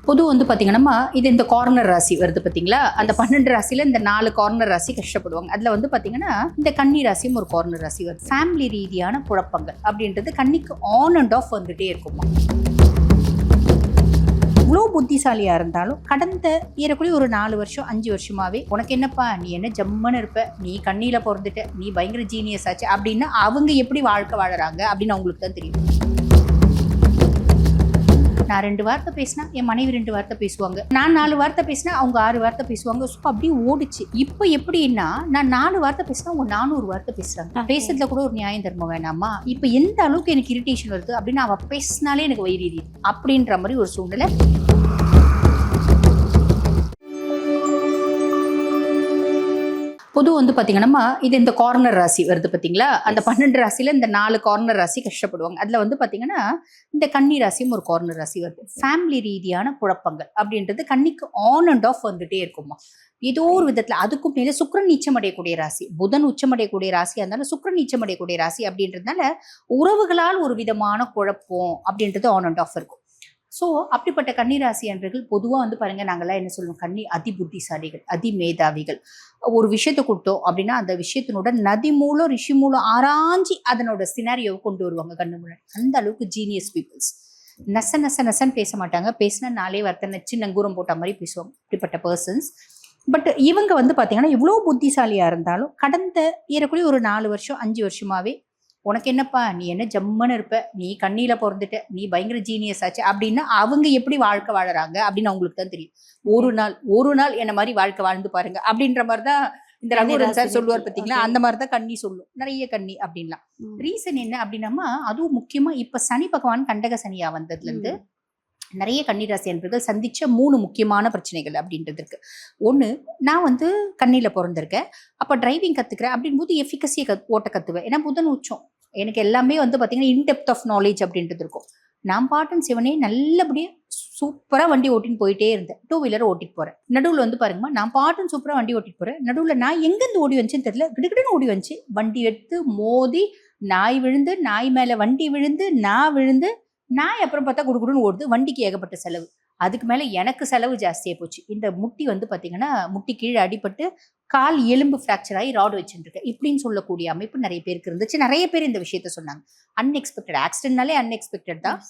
பொதுவா வந்து பாத்தீங்கன்னா, இது இந்த கார்னர் ராசி வருது பாத்தீங்களா? அந்த 12 ராசியில இந்த 4 கார்னர் ராசி கஷ்டப்படுவாங்க. அதுல வந்து பாத்தீங்கன்னா, இந்த கன்னி ராசியும் ஒரு கார்னர் ராசி வருது. ஃபேமிலி ரீதியான குழப்பங்கள் அப்படின்றது கன்னிக்கு ஆன் அண்ட் ஆஃப் வந்துட்டே இருக்குமா. இவ்வளோ புத்திசாலியா இருந்தாலும் கடந்த ஏறக்குறைய ஒரு 4 வருஷம் 5 வருஷமாவே உனக்கு என்னப்பா நீ என்ன ஜம்முன்னு இருப்ப, நீ கண்ணியில பிறந்துட்ட, நீ பயங்கர ஜீனியஸ் ஆச்சு அப்படின்னு அவங்க எப்படி வாழ்க்கை வாழறாங்க அப்படின்னு அவங்களுக்கு தான் தெரியும். நான் 2 வார்த்தை பேசினா என் மனைவி 2 வார்த்தை பேசுவாங்க, நான் 4 வார்த்தை பேசினா அவங்க 6 வார்த்தை பேசுவாங்க. ஸோ அப்படியே ஓடிச்சு. இப்போ எப்படின்னா நான் 4 வார்த்தை பேசினா அவங்க 400 வார்த்தை பேசுறாங்க. பேசுறதுல கூட ஒரு நியாயம் தர்மம் வேணாமா? இப்போ எந்த அளவுக்கு எனக்கு இரிட்டேஷன் வருது அப்படின்னா அவ பேசினாலே எனக்கு வயிறு அப்படின்ற மாதிரி ஒரு சூழ்நிலை. பொதுவா வந்து பாத்தீங்கன்னா, இது இந்த கார்னர் ராசி வருது பாத்தீங்களா? அந்த 12 ராசியில இந்த 4 கார்னர் ராசி கஷ்டப்படுவாங்க. அதுல வந்து பாத்தீங்கன்னா, இந்த கன்னி ராசியும் ஒரு கார்னர் ராசி வருது. ஃபேமிலி ரீதியான குழப்பங்கள் அப்படின்றது கன்னிக்கு ஆன் அண்ட் ஆஃப் வந்துட்டே இருக்குமா. ஏதோ ஒரு விதத்துல அதுக்கும் மேல சுக்கிரன் நீச்சமடையக்கூடிய ராசி, புதன் உச்சமடையக்கூடிய ராசியா இருந்தாலும் சுக்கிரன் நீச்சமடையக்கூடிய ராசி அப்படின்றதுனால உறவுகளால் ஒரு விதமான குழப்பம் அப்படின்றது ஆன் அண்ட் ஆஃப் இருக்கும். ஸோ அப்படிப்பட்ட கன்னிராசி அன்பர்கள் பொதுவாக வந்து பாருங்க, நாங்கள்லாம் என்ன சொல்லுவோம், கன்னி அதி புத்திசாலிகள், அதி மேதாவிகள். ஒரு விஷயத்தை கொடுத்தோம் அப்படின்னா அந்த விஷயத்தினோட நதி மூலம் ரிஷி மூலம் ஆராய்ச்சி அதனோட சினாரியோவை கொண்டு வருவாங்க கண்ணு முன்னாடி. அந்த அளவுக்கு ஜீனியஸ் பீப்புள்ஸ். நச நச நசன்னு பேச மாட்டாங்க, பேசினா நாளே வார்த்தை நச்சு நங்கூரம் போட்ட மாதிரி பேசுவாங்க இப்படிப்பட்ட பர்சன்ஸ். பட் இவங்க வந்து பார்த்தீங்கன்னா இவ்வளோ புத்திசாலியாக இருந்தாலும் கடந்த ஏறக்குறைய ஒரு 4 வருஷம் 5 வருஷமாவே உனக்கு என்னப்பா நீ என்ன ஜம்முன்னு இருப்ப, நீ கண்ணியில பிறந்துட்ட, நீ பயங்கர ஜீனியஸ் ஆச்சு அப்படின்னு அவங்க எப்படி வாழ்க்கை வாழறாங்க அப்படின்னு அவங்களுக்கு தான் தெரியும். ஒரு நாள் என்ன மாதிரி வாழ்க்கை வாழ்ந்து பாருங்க அப்படின்ற மாதிரிதான் இந்த ரகுவரன் சார் சொல்லுவார் பார்த்தீங்களா, அந்த மாதிரிதான் கன்னி சொல்லும், நிறைய கன்னி அப்படின்லாம். ரீசன் என்ன அப்படின்னா, அதுவும் முக்கியமா இப்ப சனி பகவான் கண்டக சனியா வந்ததுல இருந்து நிறைய கன்னிராசி அன்பர்கள் சந்திச்ச 3 முக்கியமான பிரச்சனைகள் அப்படின்றது இருக்கு. ஒண்ணு, நான் வந்து கண்ணியில பிறந்திருக்கேன், அப்ப டிரைவிங் கத்துக்கிறேன் அப்படின் போது எஃபிகசியை ஓட்ட கத்துவேன். ஏன்னா புதன் உச்சம், எனக்கு எல்லாமே வந்து பாத்தீங்கன்னா இன்டெப்த் ஆஃப் நாலேஜ் அப்படின்றது இருக்கும். நான் பாட்டன் சிவனே நல்லபடியா சூப்பரா வண்டி ஓட்டின்னு போயிட்டே இருந்தேன். 2 வீலர் ஓட்டிட்டு போறேன். நடுவுல வந்து பாருங்கம்மா, நான் பாட்டன் சூப்பரா வண்டி ஓட்டிட்டு போறேன். நடுவுல நான் எங்கிருந்து ஓடி வந்துச்சுன்னு தெரியல, கிடுகிடுன்னு ஓடி வந்துச்சு. வண்டி எடுத்து மோதி, நாய் விழுந்து, நாய் மேல வண்டி விழுந்து, நான் விழுந்து, நாய் அப்புறம் பார்த்தா குடுகுடுன்னு ஓடுது. வண்டிக்கு ஏகப்பட்ட செலவு. அதுக்கு மேல எனக்கு செலவு ஜாஸ்தியா போச்சு. இந்த முட்டி வந்து பாத்தீங்கன்னா முட்டி கீழே அடிபட்டு கால் எலும்பு ஃப்ராக்சர் ஆகி ராடு வச்சுருக்கேன் இப்படின்னு சொல்லக்கூடிய அமைப்பு நிறைய பேருக்கு இருந்துச்சு. நிறைய பேர் இந்த விஷயத்த சொன்னாங்க. அன்எக்ஸ்பெக்டட் ஆக்சிடென்ட்னாலே அன்எக்ஸ்பெக்டட் தான்.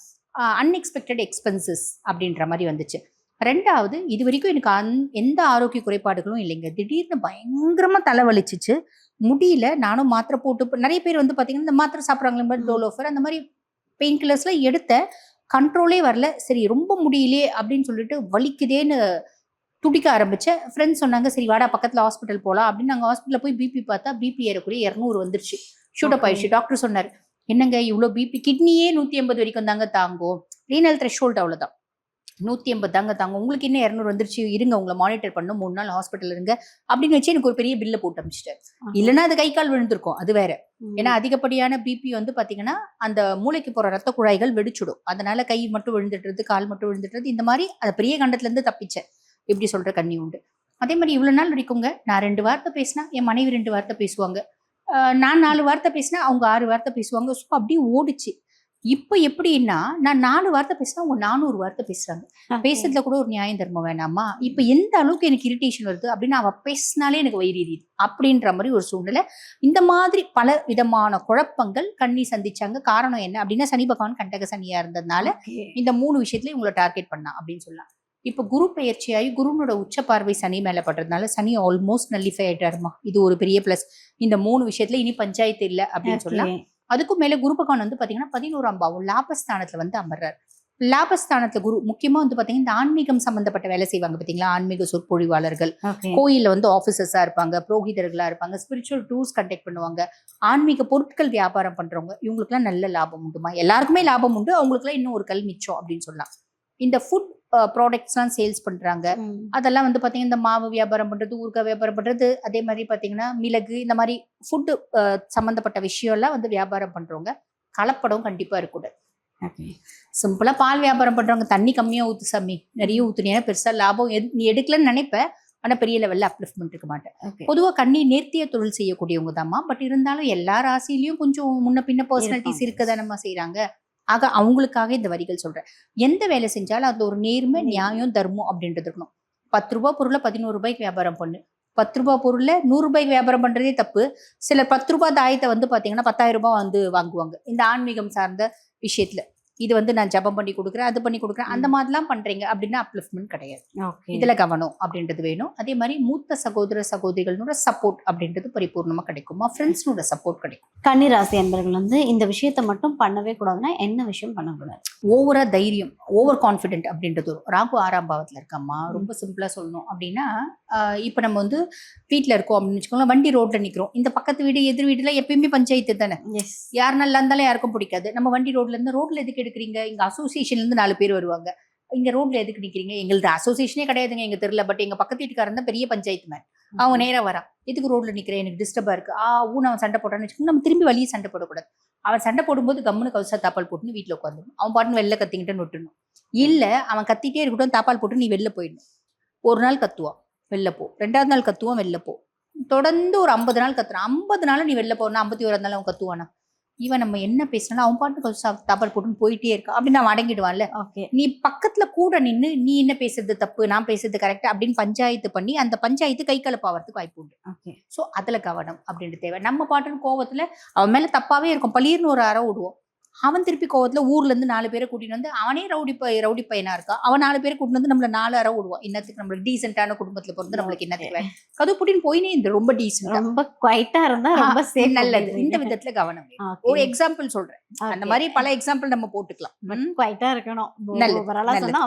அன்எக்ஸ்பெக்டட் எக்ஸ்பென்சஸ் அப்படின்ற மாதிரி வந்துச்சு. 2வது, இது வரைக்கும் எனக்கு எந்த ஆரோக்கிய குறைபாடுகளும் இல்லைங்க. திடீர்னு பயங்கரமா தலைவலிச்சிச்சு, முடியல. நானும் மாத்திரை போட்டு, நிறைய பேர் வந்து பாத்தீங்கன்னா இந்த மாத்திரை சாப்பிட்றாங்களே டோலோஃபர் அந்த மாதிரி பெயின் கில்லர்ஸ்லாம் எடுத்த கண்ட்ரோலே வரல. சரி ரொம்ப முடியலையே அப்படின்னு சொல்லிட்டு வலிக்குதேன்னு துடிக்க ஆரம்பிச்சேன். ஃப்ரெண்ட்ஸ் சொன்னாங்க, சரி வாடா பக்கத்துல ஹாஸ்பிட்டல் போகலாம் அப்படின்னு. நாங்கள் ஹாஸ்பிட்டலில் போய் பிபி பார்த்தா பிபி ஏறக்குறைய 200 வந்துருச்சு. ஷூட்டப் ஆயிடுச்சு. டாக்டர் சொன்னார், என்னங்க இவ்வளோ பிபி, கிட்னியே 180 வரைக்கும் தாங்க தாங்கும், ரீனல் த்ரெஷ்ஹோல்ட் அவ்வளோதான், 180 தாங்க தாங்க, உங்களுக்கு என்ன 200 வந்துருச்சு, இருங்க உங்களை மானிட்டர் பண்ணும், 3 நாள் ஹாஸ்பிட்டல் இருங்க அப்படின்னு வச்சு எனக்கு ஒரு பெரிய பில்லை போட்டு அமிச்சிட்டாரு. இல்லைன்னா அது கை கால் விழுந்திருக்கும், அது வேற. ஏன்னா அதிகப்படியான பிபி வந்து பாத்தீங்கன்னா அந்த மூளைக்கு போற ரத்த குழாய்கள் வெடிச்சுடும். அதனால கை மட்டும் விழுந்துட்டுறது, கால் மட்டும் விழுந்துட்டுறது, இந்த மாதிரி அது பெரிய கண்டத்துல இருந்து தப்பிச்சேன். எப்படி சொல்ற கண்ணி உண்டு. அதே மாதிரி இவ்வளவு நாள் வரைக்குங்க நான் 2 வார்த்தை பேசினா என் மனைவி 2 வார்த்தை பேசுவாங்க, நான் 4 வார்த்தை பேசினா அவங்க 6 வார்த்தை பேசுவாங்க. ஸோ அப்படியே ஓடிச்சு. இப்ப எப்படின்னா நான் 4 வார்த்தை பேசினா அவங்க 400 வார்த்தை பேசுறாங்க. பேசுறதுல கூட ஒரு நியாயம் தர்மம் வேணாமா? இப்ப எந்த அளவுக்கு எனக்கு இரிட்டேஷன் வருது அப்படின்னா அவ பேசினாலே எனக்கு வயிறு எரியுது அப்படின்ற மாதிரி ஒரு சூழ்நிலை. இந்த மாதிரி பல விதமான குழப்பங்கள் கன்னி சந்திச்சாங்க. காரணம் என்ன அப்படின்னா சனி பகவான் கண்டக சனியா இருந்ததுனால இந்த 3 விஷயத்துல இவங்களை டார்கெட் பண்ணா அப்படின்னு சொல்லலாம். இப்ப குரு பெயர்ச்சியாகி குருனோட உச்ச பார்வை சனி மேல படுறதுனால சனி ஆல்மோஸ்ட் நல்லிஃபை ஆயிட்டாருமா. இது ஒரு பெரிய பிளஸ். இந்த 3 விஷயத்துல இனி பஞ்சாயத்து இல்லை அப்படின்னு சொல்லலாம். அதுக்கும் மேல குரு பகவான் வந்து பாத்தீங்கன்னா 11ஆம் பாவம் லாபஸ்தானத்துல வந்து அமர்றாரு. லாபஸ்தானத்துல குரு முக்கியமா வந்து பாத்தீங்கன்னா இந்த ஆன்மீகம் சம்பந்தப்பட்ட வேலை செய்வாங்க பாத்தீங்களா, ஆன்மீக சொற்பொழிவாளர்கள், கோயில்ல வந்து ஆபீசர்ஸா இருப்பாங்க, புரோகிதர்களா இருப்பாங்க, ஸ்பிரிச்சுவல் டூர்ஸ் கண்டக்ட் பண்ணுவாங்க, ஆன்மீக பொருட்கள் வியாபாரம் பண்றவங்க, இவங்களுக்கு எல்லாம் நல்ல லாபம் உண்டுமா. எல்லாருக்குமே லாபம் உண்டு, அவங்களுக்கு எல்லாம் இன்னும் ஒரு கல் மிச்சம் அப்படின்னு சொல்லலாம். இந்த ஃபுட் ப்ராடக்ட்ஸ் எல்லாம் சேல்ஸ் பண்றாங்க, அதெல்லாம் வந்து பாத்தீங்கன்னா இந்த மாவு வியாபாரம் பண்றது, ஊறுகாய் வியாபாரம் பண்றது, அதே மாதிரி பாத்தீங்கன்னா மிளகு, இந்த மாதிரி ஃபுட்டு சம்பந்தப்பட்ட விஷயம் எல்லாம் வந்து வியாபாரம் பண்றவங்க கலப்படம் கண்டிப்பா இருக்கக்கூடாது. சிம்பிளா பால் வியாபாரம் பண்றவங்க தண்ணி கம்மியா ஊத்து சாமி, நிறைய ஊத்துனீங்கன்னா பெருசா லாபம் நீ எடுக்கலன்னு நினைப்ப, ஆனா பெரிய லெவல்ல அப்லிஃப்ட்மெண்ட் இருக்க மாட்டேன். பொதுவா கண்ணி நேர்த்திய தொழில் செய்யக்கூடியவங்க தான்மா. பட் இருந்தாலும் எல்லா ராசியிலயும் கொஞ்சம் முன்ன பின்ன பர்சனாலிட்டிஸ் இருக்கதான் நம்ம செய்யறாங்க. ஆக அவங்களுக்காக இந்த வரிகள் சொல்றேன். எந்த வேலை செஞ்சாலும் அது ஒரு நேர்மை, நியாயம், தர்மம் அப்படின்றது இருக்கணும். 10 ரூபாய் பொருளை 11 ரூபாய்க்கு வியாபாரம் பண்ணு. 10 ரூபாய் பொருள்ல 100 ரூபாய்க்கு வியாபாரம் பண்றதே தப்பு. சில 10 ரூபாய் தாயத்தை வந்து பாத்தீங்கன்னா 10,000 ரூபாய் வந்து வாங்குவாங்க. இந்த ஆன்மீகம் சார்ந்த விஷயத்துல இது வந்து நான் ஜபம் பண்ணி கொடுக்குறேன், அது பண்ணி கொடுக்குறேன், அந்த மாதிரிலாம் பண்றீங்க அப்படின்னா அப்லிஃப்ட்மெண்ட் கிடையாது. இதுல கவனம் அப்படின்றது வேணும். அதே மாதிரி மூத்த சகோதர சகோதரிகளோட சப்போர்ட் அப்படின்றது பரிபூர்ணமா கிடைக்குமா, ஃப்ரெண்ட்ஸ்னோட சப்போர்ட் கிடைக்கும். கன்னிராசி என்பர்கள் வந்து இந்த விஷயத்த மட்டும் பண்ணவே கூடாதுன்னா என்ன விஷயம் பண்ணக்கூடாது? ஓவரா தைரியம், ஓவர் கான்ஃபிடென்ட் அப்படின்றது வரும். ராகு 6ஆம் பாவத்துல இருக்காமா, ரொம்ப சிம்பிளா சொல்லணும் அப்படின்னா, இப்ப நம்ம வந்து வீட்டுல இருக்கோம் அப்படின்னு வச்சுக்கோங்களேன், வண்டி ரோட்ல நிக்கிறோம். இந்த பக்கத்து வீடு எதிர் வீட்டுல எப்பயுமே பஞ்சாயத்து தானே, யார் நல்லா இருந்தாலும் யாருக்கும் பிடிக்காது. நம்ம வண்டி ரோட்ல இருந்து ரோட்ல எதுக்கு எடுக்கிறீங்க, இங்க அசோசியேஷன்ல இருந்து 4 பேர் வருவாங்க, இங்க ரோட்ல எதுக்கு நிக்கிறீங்க, எங்களுக்கு அசோசியேஷனே கிடையாதுங்க எங்க தெருல, பட் எங்க பக்கத்து வீட்டுக்காரன் தான் பெரிய பஞ்சாயத்து மேன், அவங்க நேரா வரா, எதுக்கு ரோட்ல நிக்கிறேன், எனக்கு டிஸ்டர்பா இருக்கு, அவன் சண்டை போட்டான்னு வச்சுக்கோங்க, நம்ம திரும்பி வழியே சண்டை போடக்கூடாது. அவன் சண்டை போடும்போது கம்முன்னு கவுசா தாப்பால் போட்டு வீட்டுல உட்காந்துடும். அவன் பாட்டுன்னு வெளில கத்திக்கிட்டு விட்டுணும். இல்ல அவன் கத்திட்டே இருக்கட்டும், தாப்பால் போட்டு நீ வெளில போயிடணும். ஒரு நாள் கத்துவான் வெளில போ, 2வது நாள் கத்துவான் வெளில போ, தொடர்ந்து ஒரு 50 நாள் கத்துறான். 50 நாள் நீ வெளில போனா 51 நாள் அவன் கத்துவானா, இவன் நம்ம என்ன பேசினாலும் அவன் பாட்டு தாப்பால் போட்டுன்னு போயிட்டே இருக்கா அப்படின்னு அவன் அடங்கிடுவான்ல. நீ பக்கத்துல கூட நின்று நீ என்ன பேசுறது தப்பு, நான் பேசுறது கரெக்ட் அப்படின்னு பஞ்சாயத்து பண்ணி அந்த பஞ்சாயத்து கை கலப்பாகிறதுக்கு வாய்ப்பு உண்டு. சோ அதுல கவனம் அப்படின்ட்டு தேவை. நம்ம பாட்டுன்னு கோவத்துல அவன் மேல தப்பாவே இருக்கும், பளிர்னு ஒரு அறை விடுவோம். அவன் திருப்பி கோவத்துல ஊர்ல இருந்து 4 பேரை கூட்டிட்டு வந்து, அவனே ரவுடி பையனா இருக்கா, அவன் 4 பேரை கூட்டிட்டு வந்து நம்மள 4 அறை விடுவான். இன்னத்துக்கு நம்மளுக்கு டீசென்டான குடும்பத்துல பிறந்து நம்மளுக்கு என்னத்துக்கு கது புட்டின்னு போயினே இந்த ரொம்ப டீசென்ட், ரொம்ப குவைட்டா இருந்தா ரொம்ப சேஃப், நல்லது. இந்த விதத்துல கவனம். ஒரு எக்ஸாம்பிள் சொல்றேன், அந்த மாதிரி பல எக்ஸாம்பிள் நம்ம போட்டுக்கலாம். குவைட்டா இருக்கணும்,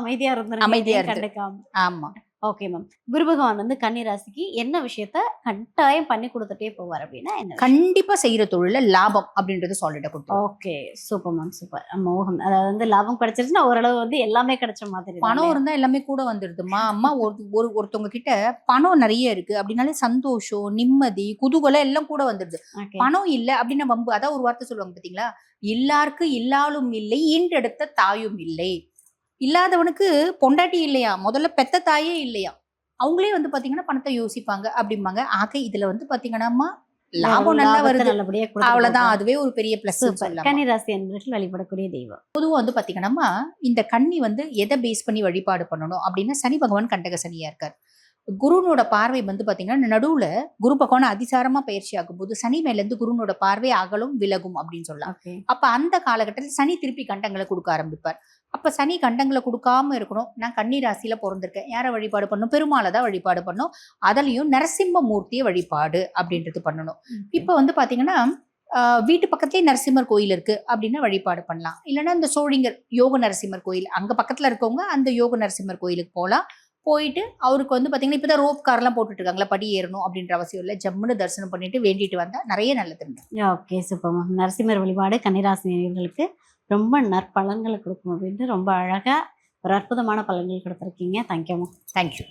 அமைதியா இருந்தோம், அமைதியா இருக்கு. ஆமா, ஓகே மேம். குரு பகவான் வந்து கன்னிராசிக்கு என்ன விஷயத்த கட்டாயம் பண்ணி கொடுத்துட்டே போவார் அப்படின்னா என்ன? கண்டிப்பா செய்யற தொழில லாபம் அப்படின்றது சாலிடா கொடுக்கும். Okay, super ma'am, super. மோகன், அதாவது வந்து லாபம் கிடைச்சிருச்சுன்னா ஓரளவு வந்து எல்லாமே கிடைச்ச மாதிரி. பணம் இருந்தா எல்லாமே கூட வந்துடுதுமா. அம்மா ஒருத்தவங்க கிட்ட பணம் நிறைய இருக்கு அப்படின்னாலே சந்தோஷம், நிம்மதி, குதூகலம் எல்லாம் கூட வந்துடுது. பணம் இல்ல அப்படின்னா வம்பு. அதான் ஒரு வார்த்தை சொல்லுவாங்க பாத்தீங்களா, எல்லாருக்கு இல்லாலும் இல்லை, ஈன்றெடுத்த தாயும் இல்லை. இல்லாதவனுக்கு பொண்டாட்டி இல்லையா, முதல்ல பெத்த தாயே இல்லையா, அவங்களே வந்து பாத்தீங்கன்னா பணத்தை யோசிப்பாங்க அப்படிம்பாங்க. ஆக இதுல வந்து பாத்தீங்கன்னா லாபம் நல்லா வருது, அவ்வளவுதான், அதுவே ஒரு பெரிய பிளஸ். கன்னிராசி என்பவர்கள் வழிபடக்கூடிய தெய்வம் பொதுவா வந்து பாத்தீங்கன்னா, இந்த கன்னி வந்து எதை பேஸ் பண்ணி வழிபாடு பண்ணணும் அப்படின்னா, சனி பகவான் கண்டக சனியா இருக்காரு. குருனோட பார்வை வந்து பாத்தீங்கன்னா நடுவுல குரு பகவான் அதிசாரமா பயிற்சி ஆகும் போது சனி மேல இருந்து குருனோட பார்வை அகலும் விலகும் அப்படின்னு சொல்லலாம். அப்ப அந்த காலகட்டத்தில் சனி திருப்பி கண்டங்களை கொடுக்க ஆரம்பிப்பார். அப்ப சனி கண்டங்களை கொடுக்காம இருக்கணும். நான் கன்னி ராசியில பிறந்திருக்கேன், யாரை வழிபாடு பண்ணணும், பெருமாளை தான் வழிபாடு பண்ணணும். அதுலயும் நரசிம்ம மூர்த்தியை வழிபாடு அப்படின்றது பண்ணணும். இப்ப வந்து பாத்தீங்கன்னா வீட்டு பக்கத்துலயே நரசிம்மர் கோயில் இருக்கு அப்படின்னா வழிபாடு பண்ணலாம். இல்லைன்னா இந்த சோழிங்கர் யோக நரசிம்மர் கோயில் அங்க பக்கத்துல இருக்கவங்க அந்த யோக நரசிம்மர் கோயிலுக்கு போகலாம். போயிட்டு அவருக்கு வந்து பாத்தீங்கன்னா இப்பதான் ரோப் கார்லாம் போட்டுட்டு இருக்காங்களா, படி ஏறணும் அப்படின்ற அவசியம் இல்லை, ஜம்முன்னு தரிசனம் பண்ணிட்டு வேண்டிட்டு வந்தா நிறைய நல்லது. Okay, super ma'am. நரசிம்மர் வழிபாடு கன்னிராசினியர்களுக்கு ரொம்ப நற்பலன்களை கொடுக்கும் அப்படின்ட்டு ரொம்ப அழகா ஒரு அற்புதமான பலன்கள் கொடுத்துருக்கீங்க. Thank you ma'am. தேங்க்யூ.